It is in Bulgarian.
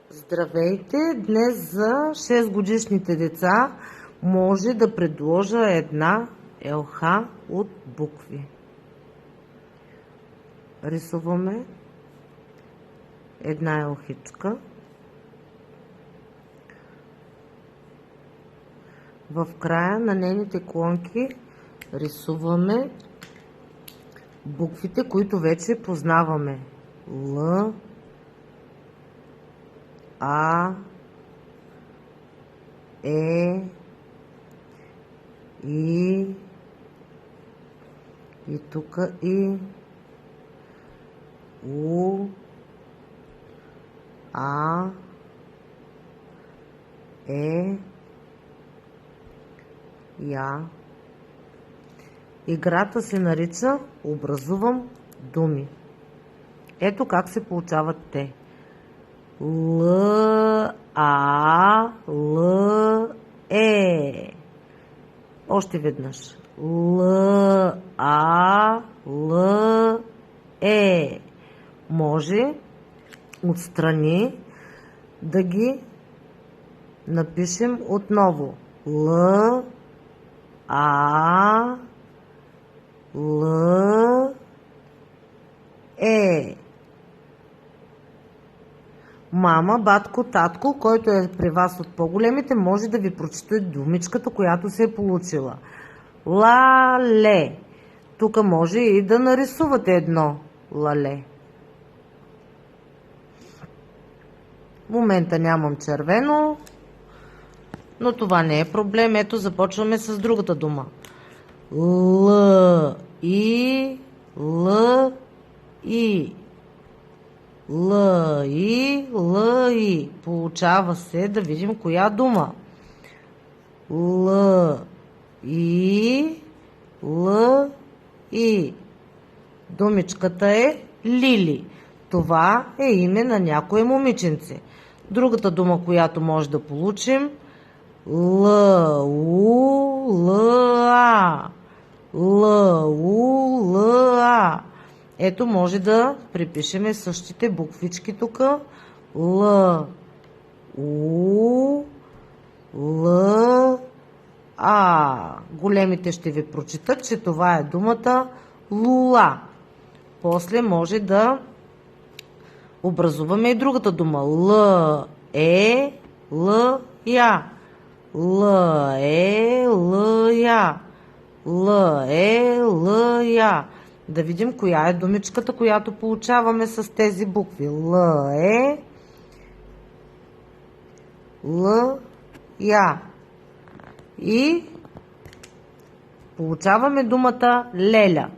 Здравейте! Днес за 6 годишните деца може да предложа една елха от букви. Рисуваме една елхичка. В края на нейните клонки рисуваме буквите, които вече познаваме. Л, А, Е, И тук И, У, А, Е, Я. Играта се нарича "Образувам думи". Ето как се получават те. Л, А, Л, Е. Още веднъж. Л, А, Л, Е. Може отстрани да ги напишем отново. Л, А, Л, Е. Мама, батко, татко, който е при вас от по-големите, може да ви прочете думичката, която се е получила. Лале. Тук може и да нарисувате едно лале. В момента нямам червено, но това не е проблем. Ето, започваме с другата дума. Л, И, Л, И. Л, И, Л, И. Получава се, да видим коя дума. Л, И, Л, И. Думичката е Лили. Това е име на някое момиченце. Другата дума, която може да получим, Л, У, Л, А. Л, У, Л, А. Ето, може да припишеме същите буквички тук. Л, У, Л, А. Големите ще ви прочитат, че това е думата лула. После може да образуваме и другата дума. Л, Е, Л, Я. Л, Е, Л, Я. Л, Е, Л, Я. Да видим коя е думичката, която получаваме с тези букви. Л, Е, Л, Я. И получаваме думата леля.